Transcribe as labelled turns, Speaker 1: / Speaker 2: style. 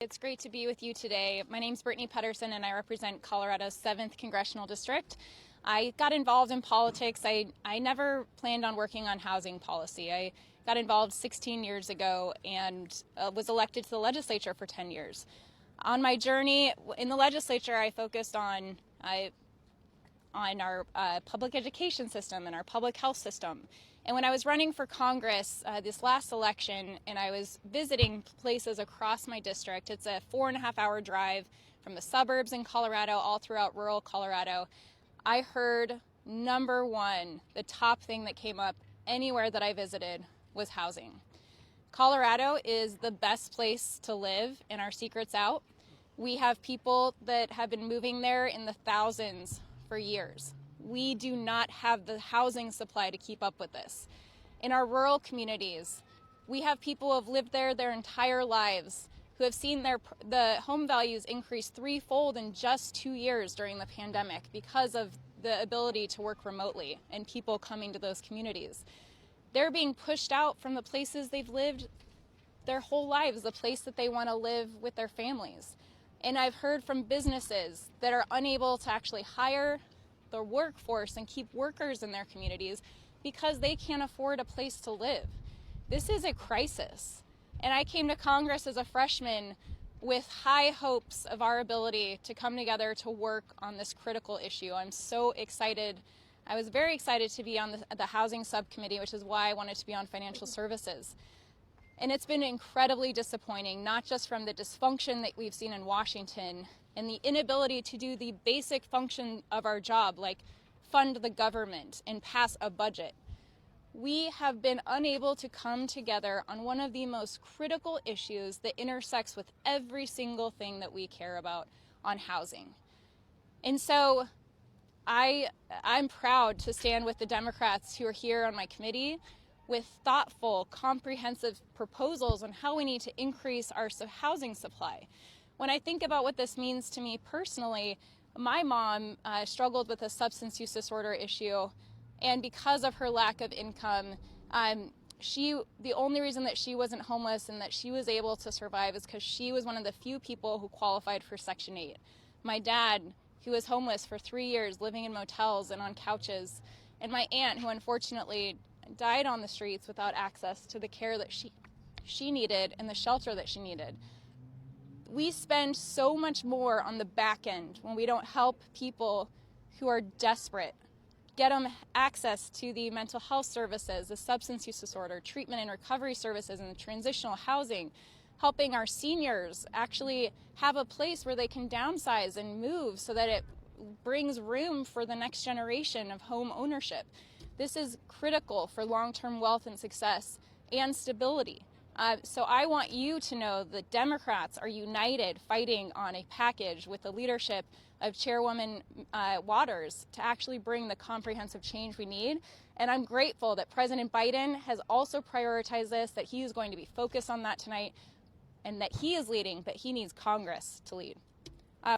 Speaker 1: It's great to be with you today. My name's Pettersen, and I represent Colorado's 7th Congressional District. I got involved in politics. I never planned on working on housing policy. I got involved 16 years ago and was elected to the legislature for 10 years. On my journey in the legislature, I focused on our public education system and our public health system. And when I was running for Congress this last election, and I was visiting places across my district, it's a 4.5-hour drive from the suburbs in Colorado all throughout rural Colorado, I heard number one, the top thing that came up anywhere that I visited was housing. Colorado is the best place to live, and our secret's out. We have people that have been moving there in the thousands for years. We do not have the housing supply to keep up with this. In our rural communities, we have people who have lived there their entire lives, who have seen the home values increase threefold in just 2 years during the pandemic because of the ability to work remotely and people coming to those communities. They're being pushed out from the places they've lived their whole lives, the place that they want to live with their families. And I've heard from businesses that are unable to actually hire the workforce and keep workers in their communities because they can't afford a place to live. This is a crisis. And I came to Congress as a freshman with high hopes of our ability to come together to work on this critical issue. I'm so excited. I was very excited to be on the housing subcommittee, which is why I wanted to be on financial services. And it's been incredibly disappointing, not just from the dysfunction that we've seen in Washington and the inability to do the basic function of our job, like fund the government and pass a budget. We have been unable to come together on one of the most critical issues that intersects with every single thing that we care about on housing. And so I'm proud to stand with the Democrats who are here on my committee with thoughtful, comprehensive proposals on how we need to increase our housing supply. When I think about what this means to me personally, my mom struggled with a substance use disorder issue, and because of her lack of income, the only reason that she wasn't homeless and that she was able to survive is because she was one of the few people who qualified for Section 8. My dad, who was homeless for 3 years, living in motels and on couches, and my aunt, who unfortunately died on the streets without access to the care that she needed and the shelter that she needed. We spend so much more on the back end when we don't help people who are desperate, get them access to the mental health services, the substance use disorder, treatment and recovery services, and the transitional housing, helping our seniors actually have a place where they can downsize and move so that it brings room for the next generation of home ownership. This is critical for long-term wealth and success and stability. So I want you to know that Democrats are united fighting on a package with the leadership of Chairwoman Waters to actually bring the comprehensive change we need. And I'm grateful that President Biden has also prioritized this, that he is going to be focused on that tonight, and that he is leading, but he needs Congress to lead.